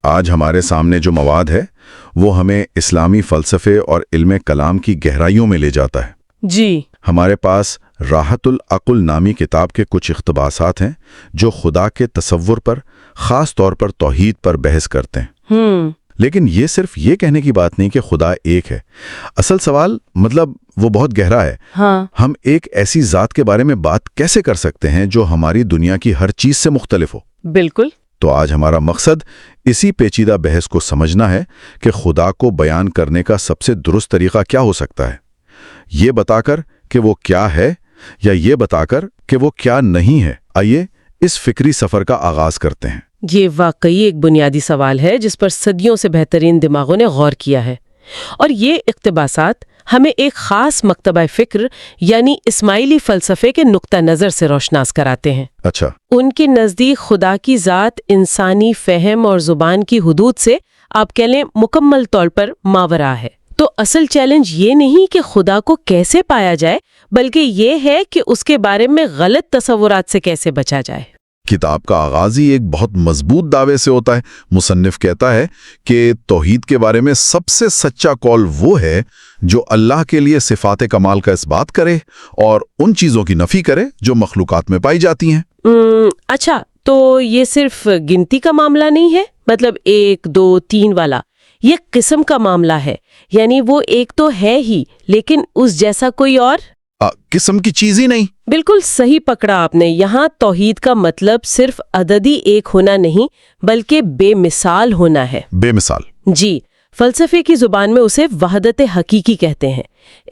آج ہمارے سامنے جو مواد ہے وہ ہمیں اسلامی فلسفے اور علم کلام کی گہرائیوں میں لے جاتا ہے۔ جی، ہمارے پاس راحت العقل نامی کتاب کے کچھ اقتباسات ہیں جو خدا کے تصور پر، خاص طور پر توحید پر بحث کرتے ہیں۔ لیکن یہ صرف یہ کہنے کی بات نہیں کہ خدا ایک ہے۔ اصل سوال وہ بہت گہرا ہے۔ ہم ایک ایسی ذات کے بارے میں بات کیسے کر سکتے ہیں جو ہماری دنیا کی ہر چیز سے مختلف ہو؟ بالکل۔ تو آج ہمارا مقصد اسی پیچیدہ بحث کو سمجھنا ہے کہ خدا کو بیان کرنے کا سب سے درست طریقہ کیا ہو سکتا ہے، یہ بتا کر کہ وہ کیا ہے یا یہ بتا کر کہ وہ کیا نہیں ہے۔ آئیے اس فکری سفر کا آغاز کرتے ہیں۔ یہ واقعی ایک بنیادی سوال ہے جس پر صدیوں سے بہترین دماغوں نے غور کیا ہے، اور یہ اقتباسات ہمیں ایک خاص مکتبہ فکر یعنی اسماعیلی فلسفے کے نقطہ نظر سے روشناس کراتے ہیں۔ اچھا۔ ان کے نزدیک خدا کی ذات انسانی فہم اور زبان کی حدود سے آپ کہہ لیں مکمل طور پر ماورا ہے۔ تو اصل چیلنج یہ نہیں کہ خدا کو کیسے پایا جائے، بلکہ یہ ہے کہ اس کے بارے میں غلط تصورات سے کیسے بچا جائے۔ کتاب کا آغاز ہی ایک بہت مضبوط دعوے سے ہوتا ہے۔ مصنف کہتا ہے کہ توحید کے بارے میں سب سے سچا قول وہ ہے جو اللہ کے لیے صفات کمال کا اثبات کرے اور ان چیزوں کی نفی کرے جو مخلوقات میں پائی جاتی ہیں۔ اچھا، تو یہ صرف گنتی کا معاملہ نہیں ہے؟ 1 2 3 والا یہ قسم کا معاملہ ہے، یعنی وہ ایک تو ہے ہی لیکن اس جیسا کوئی اور قسم کی چیز ہی نہیں۔ بالکل صحیح پکڑا آپ نے۔ یہاں توحید کا مطلب صرف عددی ایک ہونا نہیں بلکہ بے مثال ہونا ہے۔ بے مثال؟ جی، فلسفے کی زبان میں اسے وحدت حقیقی کہتے ہیں۔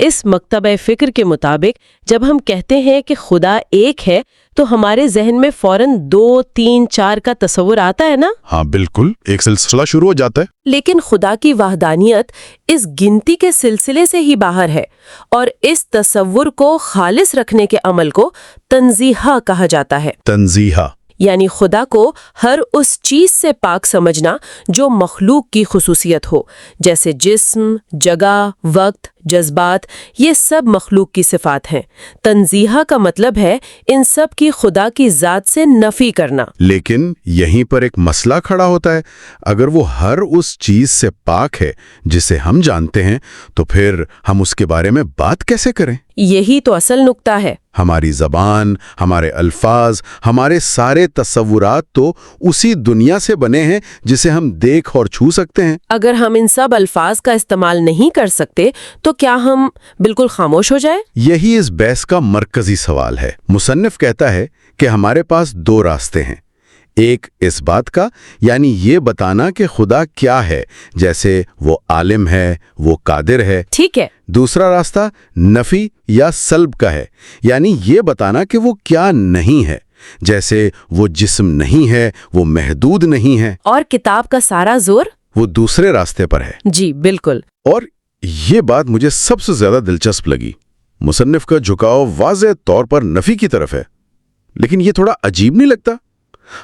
اس مکتبہ فکر کے مطابق جب ہم کہتے ہیں کہ خدا ایک ہے تو ہمارے ذہن میں فوراً 2 3 4 کا تصور آتا ہے نا؟ ہاں بالکل، ایک سلسلہ شروع ہو جاتا ہے۔ لیکن خدا کی وحدانیت اس گنتی کے سلسلے سے ہی باہر ہے، اور اس تصور کو خالص رکھنے کے عمل کو تنزیہہ کہا جاتا ہے۔ تنزیہہ یعنی خدا کو ہر اس چیز سے پاک سمجھنا جو مخلوق کی خصوصیت ہو، جیسے جسم، جگہ، وقت، جذبات، یہ سب مخلوق کی صفات ہیں۔ تنزیہہ کا مطلب ہے ان سب کی خدا کی ذات سے نفی کرنا۔ لیکن یہیں پر ایک مسئلہ کھڑا ہوتا ہے۔ اگر وہ ہر اس چیز سے پاک ہے جسے ہم جانتے ہیں تو پھر ہم اس کے بارے میں بات کیسے کریں؟ یہی تو اصل نقطہ ہے۔ ہماری زبان، ہمارے الفاظ، ہمارے سارے تصورات تو اسی دنیا سے بنے ہیں جسے ہم دیکھ اور چھو سکتے ہیں۔ اگر ہم ان سب الفاظ کا استعمال نہیں کر سکتے تو کیا ہم بالکل خاموش ہو جائیں؟ یہی اس بحث کا مرکزی سوال ہے۔ مصنف کہتا ہے کہ ہمارے پاس 2 راستے ہیں۔ ایک اس بات کا، یعنی یہ بتانا کہ خدا کیا ہے، جیسے وہ عالم ہے، وہ قادر ہے۔ ٹھیک ہے۔ دوسرا راستہ نفی یا سلب کا ہے، یعنی یہ بتانا کہ وہ کیا نہیں ہے، جیسے وہ جسم نہیں ہے، وہ محدود نہیں ہے۔ اور کتاب کا سارا زور وہ دوسرے راستے پر ہے۔ جی بالکل۔ اور یہ بات مجھے سب سے زیادہ دلچسپ لگی۔ مصنف کا جھکاؤ واضح طور پر نفی کی طرف ہے، لیکن یہ تھوڑا عجیب نہیں لگتا؟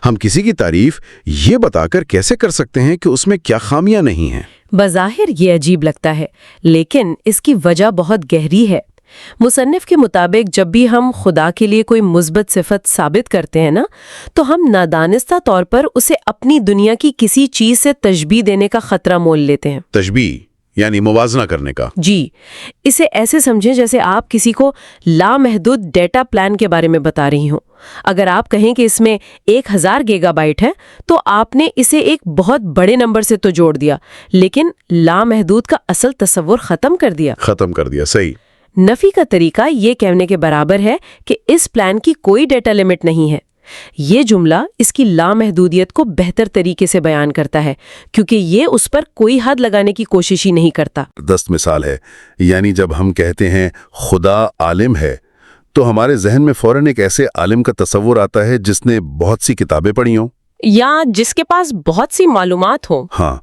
ہم کسی کی تعریف یہ بتا کر کیسے کر سکتے ہیں کہ اس میں کیا خامیاں نہیں ہیں؟ بظاہر یہ عجیب لگتا ہے، لیکن اس کی وجہ بہت گہری ہے۔ مصنف کے مطابق جب بھی ہم خدا کے لیے کوئی مثبت صفت ثابت کرتے ہیں نا، تو ہم نادانستہ طور پر اسے اپنی دنیا کی کسی چیز سے تشبیہ دینے کا خطرہ مول لیتے ہیں۔ تشبیہ یعنی موازنہ کرنے کا؟ جی، اسے ایسے سمجھیں جیسے آپ کسی کو لامحدود ڈیٹا پلان کے بارے میں بتا رہی ہوں۔ اگر آپ کہیں کہ اس میں 1000 گیگا بائٹ ہے تو آپ نے اسے ایک بہت بڑے نمبر سے تو جوڑ دیا، لیکن لامحدود کا اصل تصور ختم کر دیا۔ صحیح۔ نفی کا طریقہ یہ کہنے کے برابر ہے کہ اس پلان کی کوئی ڈیٹا لمٹ نہیں ہے۔ یہ جملہ اس کی لامحدودیت کو بہتر طریقے سے بیان کرتا ہے، کیونکہ یہ اس پر کوئی حد لگانے کی کوشش ہی نہیں کرتا۔ دست مثال ہے، یعنی جب ہم کہتے ہیں خدا عالم ہے تو ہمارے ذہن میں فوراً ایک ایسے عالم کا تصور آتا ہے جس نے بہت سی کتابیں پڑھی ہوں یا جس کے پاس بہت سی معلومات ہوں۔ ہاں،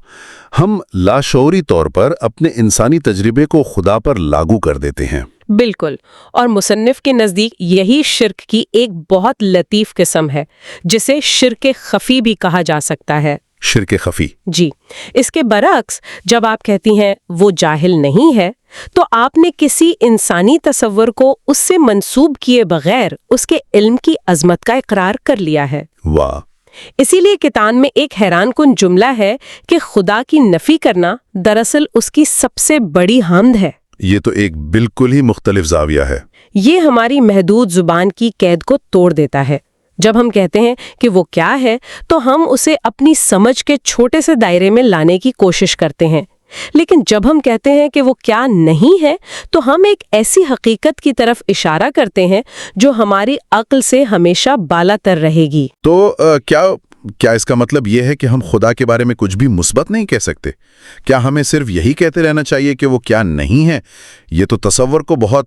ہم لاشعوری طور پر اپنے انسانی تجربے کو خدا پر لاگو کر دیتے ہیں۔ بالکل، اور مصنف کے نزدیک یہی شرک کی ایک بہت لطیف قسم ہے جسے شرک خفی بھی کہا جا سکتا ہے۔ شرک خفی؟ جی، اس کے برعکس جب آپ کہتی ہیں وہ جاہل نہیں ہے تو آپ نے کسی انسانی تصور کو اس سے منسوب کیے بغیر اس کے علم کی عظمت کا اقرار کر لیا ہے۔ واہ! اسی لیے کتاب میں ایک حیران کن جملہ ہے کہ خدا کی نفی کرنا دراصل اس کی سب سے بڑی حمد ہے۔ یہ تو ایک بالکل ہی مختلف زاویہ ہے۔ یہ ہماری محدود زبان کی قید کو توڑ دیتا ہے۔ جب ہم کہتے ہیں کہ وہ کیا ہے تو ہم اسے اپنی سمجھ کے چھوٹے سے دائرے میں لانے کی کوشش کرتے ہیں، لیکن جب ہم کہتے ہیں کہ وہ کیا نہیں ہے تو ہم ایک ایسی حقیقت کی طرف اشارہ کرتے ہیں جو ہماری عقل سے ہمیشہ بالا تر رہے گی۔ تو کیا اس کا مطلب یہ ہے کہ ہم خدا کے بارے میں کچھ بھی مثبت نہیں کہہ سکتے؟ کیا ہمیں صرف یہی کہتے رہنا چاہیے کہ وہ کیا نہیں ہے؟ یہ تو تصور کو بہت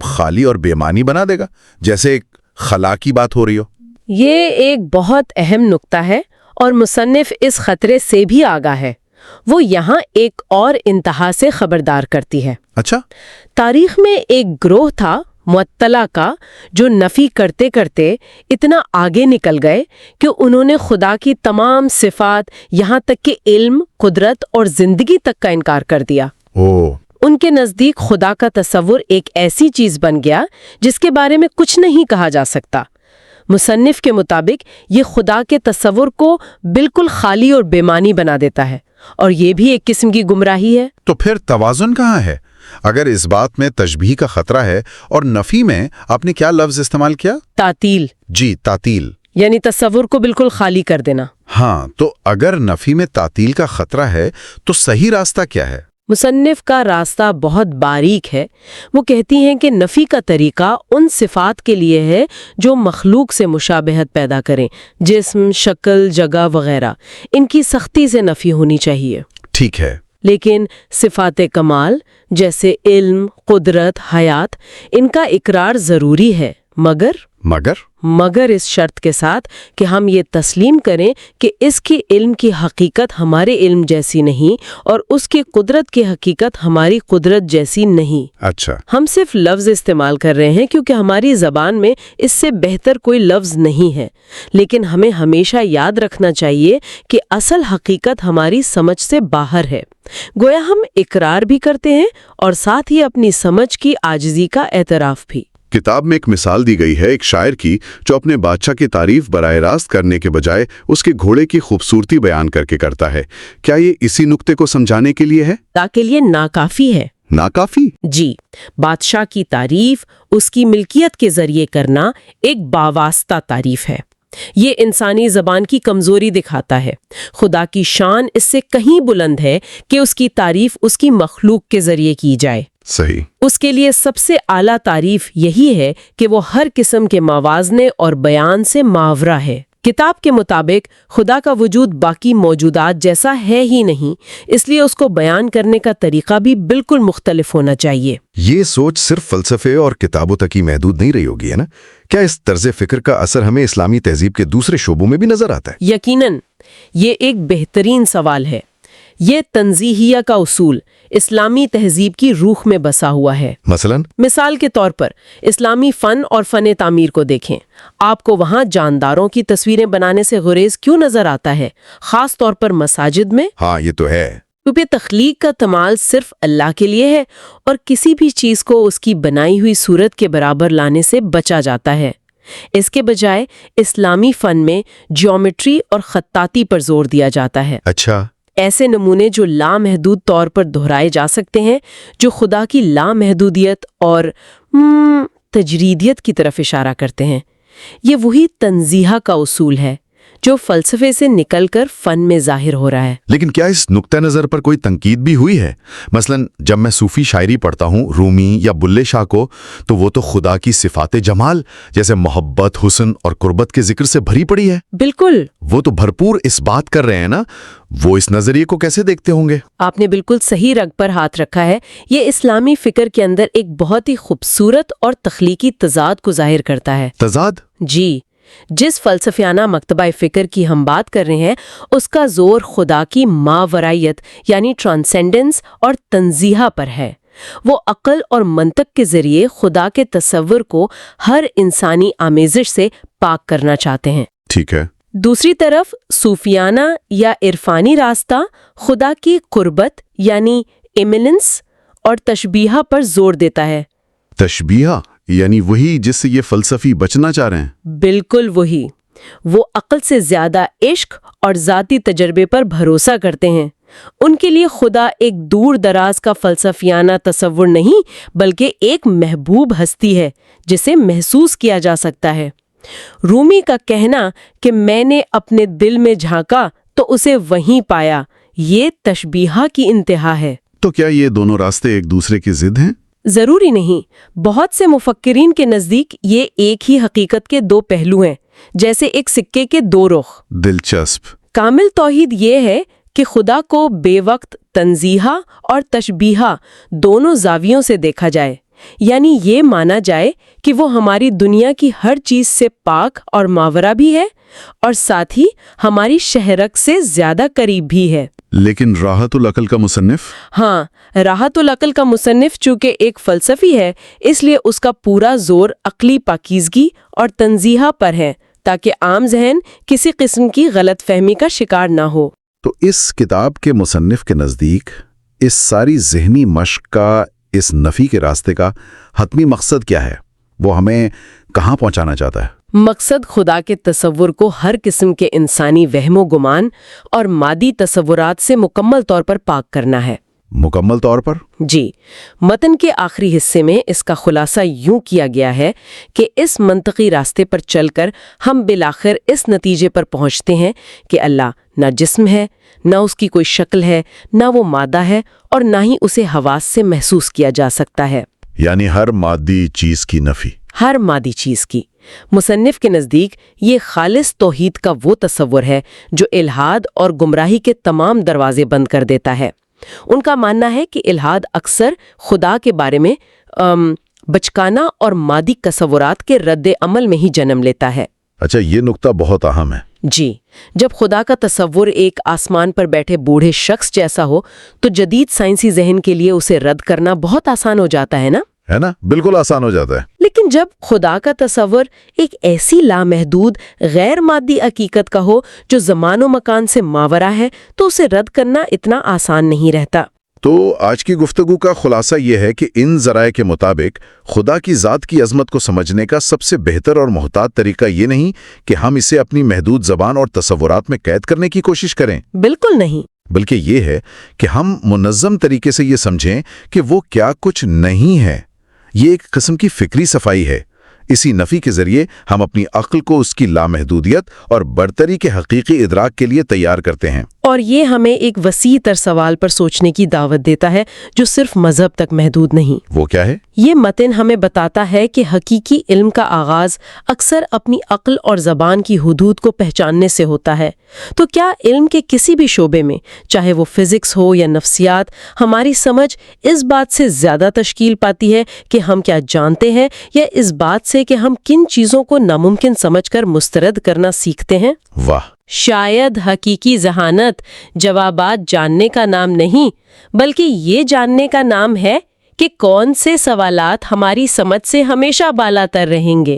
خالی اور بے معنی بنا دے گا، جیسے ایک خلا کی بات ہو رہی ہو۔ یہ ایک بہت اہم نقطہ ہے اور مصنف اس خطرے سے بھی آگاہ ہے۔ وہ یہاں ایک اور انتہا سے خبردار کرتی ہے۔ اچھا، تاریخ میں ایک گروہ تھا معطلہ کا، جو نفی کرتے کرتے اتنا آگے نکل گئے کہ انہوں نے خدا کی تمام صفات یہاں تک کہ علم، قدرت اور زندگی تک کا انکار کر دیا۔ ان کے نزدیک خدا کا تصور ایک ایسی چیز بن گیا جس کے بارے میں کچھ نہیں کہا جا سکتا۔ مصنف کے مطابق یہ خدا کے تصور کو بالکل خالی اور بے معنی بنا دیتا ہے، اور یہ بھی ایک قسم کی گمراہی ہے۔ تو پھر توازن کہاں ہے؟ اگر اس بات میں تشبیہ کا خطرہ ہے اور نفی میں آپ نے کیا لفظ استعمال کیا؟ تعطیل۔ جی، تعطیل، یعنی تصور کو بالکل خالی کر دینا۔ ہاں، تو اگر نفی میں تعطیل کا خطرہ ہے تو صحیح راستہ کیا ہے؟ مصنف کا راستہ بہت باریک ہے۔ وہ کہتی ہیں کہ نفی کا طریقہ ان صفات کے لیے ہے جو مخلوق سے مشابہت پیدا کریں، جسم، شکل، جگہ وغیرہ۔ ان کی سختی سے نفی ہونی چاہیے۔ ٹھیک ہے، لیکن صفات کمال جیسے علم، قدرت، حیات، ان کا اقرار ضروری ہے، مگر اس شرط کے ساتھ کہ ہم یہ تسلیم کریں کہ اس کے علم کی حقیقت ہمارے علم جیسی نہیں اور اس کی قدرت کی حقیقت ہماری قدرت جیسی نہیں۔ اچھا، ہم صرف لفظ استعمال کر رہے ہیں کیونکہ ہماری زبان میں اس سے بہتر کوئی لفظ نہیں ہے، لیکن ہمیں ہمیشہ یاد رکھنا چاہیے کہ اصل حقیقت ہماری سمجھ سے باہر ہے۔ گویا ہم اقرار بھی کرتے ہیں اور ساتھ ہی اپنی سمجھ کی عاجزی کا اعتراف بھی۔ کتاب میں ایک مثال دی گئی ہے ایک شاعر کی جو اپنے بادشاہ کی تعریف براہ راست کرنے کے بجائے اس کے گھوڑے کی خوبصورتی بیان کر کے کرتا ہے۔ کیا یہ اسی نقطے کو سمجھانے کے لیے ہے؟ کے لیے ناکافی ہے۔ ناکافی؟ جی، بادشاہ کی تعریف اس کی ملکیت کے ذریعے کرنا ایک باواسطہ تعریف ہے۔ یہ انسانی زبان کی کمزوری دکھاتا ہے۔ خدا کی شان اس سے کہیں بلند ہے کہ اس کی تعریف اس کی مخلوق کے ذریعے کی جائے۔ صحیح۔ اس کے لیے سب سے اعلیٰ تعریف یہی ہے کہ وہ ہر قسم کے موازنے اور بیان سے ماورا ہے۔ کتاب کے مطابق خدا کا وجود باقی موجودات جیسا ہے ہی نہیں، اس لیے اس کو بیان کرنے کا طریقہ بھی بالکل مختلف ہونا چاہیے۔ یہ سوچ صرف فلسفے اور کتابوں تک ہی محدود نہیں رہی ہوگی، ہے نا؟ کیا اس طرز فکر کا اثر ہمیں اسلامی تہذیب کے دوسرے شعبوں میں بھی نظر آتا ہے؟ یقیناً، یہ ایک بہترین سوال ہے۔ یہ تنزیہیہ کا اصول اسلامی تہذیب کی روح میں بسا ہوا ہے۔ مثال کے طور پر اسلامی فن اور فن تعمیر کو دیکھیں۔ آپ کو وہاں جانداروں کی تصویریں بنانے سے گریز کیوں نظر آتا ہے، خاص طور پر مساجد میں؟ ہاں، یہ تو ہے، کیونکہ تخلیق کا کمال صرف اللہ کے لیے ہے اور کسی بھی چیز کو اس کی بنائی ہوئی صورت کے برابر لانے سے بچا جاتا ہے۔ اس کے بجائے اسلامی فن میں جیومیٹری اور خطاطی پر زور دیا جاتا ہے۔ اچھا، ایسے نمونے جو لامحدود طور پر دہرائے جا سکتے ہیں، جو خدا کی لامحدودیت اور تجریدیت کی طرف اشارہ کرتے ہیں۔ یہ وہی تنزیہ کا اصول ہے جو فلسفے سے نکل کر فن میں ظاہر ہو رہا ہے۔ لیکن کیا اس نقطہ نظر پر کوئی تنقید بھی ہوئی ہے؟ مثلا جب میں صوفی شاعری پڑھتا ہوں، رومی یا بلے شاہ کو، تو وہ تو خدا کی صفات جمال جیسے محبت، حسن اور قربت کے ذکر سے بھری پڑی ہے۔ بالکل، وہ تو بھرپور اس بات کر رہے ہیں نا، وہ اس نظریے کو کیسے دیکھتے ہوں گے؟ آپ نے بالکل صحیح رگ پر ہاتھ رکھا ہے۔ یہ اسلامی فکر کے اندر ایک بہت ہی خوبصورت اور تخلیقی تضاد کو ظاہر کرتا ہے۔ تضاد؟ جی، جس فلسفیانہ مکتبہ فکر کی ہم بات کر رہے ہیں، اس کا زور خدا کی ماورائیت یعنی ٹرانسینڈنس اور تنزیہ پر ہے۔ وہ عقل اور منطق کے ذریعے خدا کے تصور کو ہر انسانی آمیزش سے پاک کرنا چاہتے ہیں۔ ٹھیک ہے۔ دوسری طرف صوفیانہ یا عرفانی راستہ خدا کی قربت یعنی ایمننس اور تشبیہ پر زور دیتا ہے۔ تشبیہ یعنی وہی جس سے یہ فلسفی بچنا چاہ رہے ہیں؟ بالکل وہی۔ وہ عقل سے زیادہ عشق اور ذاتی تجربے پر بھروسہ کرتے ہیں۔ ان کے لیے خدا ایک دور دراز کا فلسفیانہ تصور نہیں بلکہ ایک محبوب ہستی ہے جسے محسوس کیا جا سکتا ہے۔ رومی کا کہنا کہ میں نے اپنے دل میں جھانکا تو اسے وہیں پایا، یہ تشبیہہ کی انتہا ہے۔ تو کیا یہ دونوں راستے ایک دوسرے کی ضد ہیں؟ ضروری نہیں۔ بہت سے مفکرین کے نزدیک یہ ایک ہی حقیقت کے دو پہلو ہیں، جیسے ایک سکے کے دو رخ۔ دلچسپ۔ کامل توحید یہ ہے کہ خدا کو بے وقت تنزیہہ اور تشبیہہ دونوں زاویوں سے دیکھا جائے، یعنی یہ مانا جائے کہ وہ ہماری دنیا کی ہر چیز سے پاک اور ماورا بھی ہے اور ساتھ ہی ہماری شہرک سے زیادہ قریب بھی ہے۔ لیکن راحت العقل کا مصنف؟ ہاں، راحت العقل کا مصنف چونکہ ایک فلسفی ہے، اس لیے اس کا پورا زور عقلی پاکیزگی اور تنزیہہ پر ہے تاکہ عام ذہن کسی قسم کی غلط فہمی کا شکار نہ ہو۔ تو اس کتاب کے مصنف کے نزدیک اس ساری ذہنی مشق کا، اس نفی کے راستے کا حتمی مقصد کیا ہے؟ وہ ہمیں کہاں پہنچانا چاہتا ہے؟ مقصد خدا کے تصور کو ہر قسم کے انسانی وہم و گمان اور مادی تصورات سے مکمل طور پر پاک کرنا ہے۔ مکمل طور پر؟ جی، متن کے آخری حصے میں اس کا خلاصہ یوں کیا گیا ہے کہ اس منطقی راستے پر چل کر ہم بالآخر اس نتیجے پر پہنچتے ہیں کہ اللہ نہ جسم ہے، نہ اس کی کوئی شکل ہے، نہ وہ مادہ ہے اور نہ ہی اسے حواس سے محسوس کیا جا سکتا ہے۔ یعنی ہر مادی چیز کی نفی۔ ہر مادی چیز کی۔ مصنف کے نزدیک یہ خالص توحید کا وہ تصور ہے جو الحاد اور گمراہی کے تمام دروازے بند کر دیتا ہے۔ ان کا ماننا ہے کہ الحاد اکثر خدا کے بارے میں بچکانہ اور مادی تصورات کے رد عمل میں ہی جنم لیتا ہے۔ اچھا، یہ نقطہ بہت اہم ہے۔ جی، جب خدا کا تصور ایک آسمان پر بیٹھے بوڑھے شخص جیسا ہو تو جدید سائنسی ذہن کے لیے اسے رد کرنا بہت آسان ہو جاتا ہے نا؟ بالکل آسان ہو جاتا ہے۔ لیکن جب خدا کا تصور ایک ایسی لامحدود غیر مادی حقیقت کا ہو جو زمان و مکان سے ماورا ہے تو اسے رد کرنا اتنا آسان نہیں رہتا۔ تو آج کی گفتگو کا خلاصہ یہ ہے کہ ان ذرائع کے مطابق خدا کی ذات کی عظمت کو سمجھنے کا سب سے بہتر اور محتاط طریقہ یہ نہیں کہ ہم اسے اپنی محدود زبان اور تصورات میں قید کرنے کی کوشش کریں۔ بالکل نہیں۔ بلکہ یہ ہے کہ ہم منظم طریقے سے یہ سمجھیں کہ وہ کیا کچھ نہیں ہے۔ یہ ایک قسم کی فکری صفائی ہے۔ اسی نفی کے ذریعے ہم اپنی عقل کو اس کی لامحدودیت اور برتری کے حقیقی ادراک کے لیے تیار کرتے ہیں۔ اور یہ ہمیں ایک وسیع تر سوال پر سوچنے کی دعوت دیتا ہے جو صرف مذہب تک محدود نہیں۔ وہ کیا ہے؟ یہ متن ہمیں بتاتا ہے کہ حقیقی علم کا آغاز اکثر اپنی عقل اور زبان کی حدود کو پہچاننے سے ہوتا ہے۔ تو کیا علم کے کسی بھی شعبے میں، چاہے وہ فزکس ہو یا نفسیات، ہماری سمجھ اس بات سے زیادہ تشکیل پاتی ہے کہ ہم کیا جانتے ہیں یا اس بات سے کہ ہم کن چیزوں کو ناممکن سمجھ کر مسترد کرنا سیکھتے ہیں؟ واہ! شاید حقیقی ذہانت جوابات جاننے کا نام نہیں بلکہ یہ جاننے کا نام ہے کہ کون سے سوالات ہماری سمجھ سے ہمیشہ بالا تر رہیں گے۔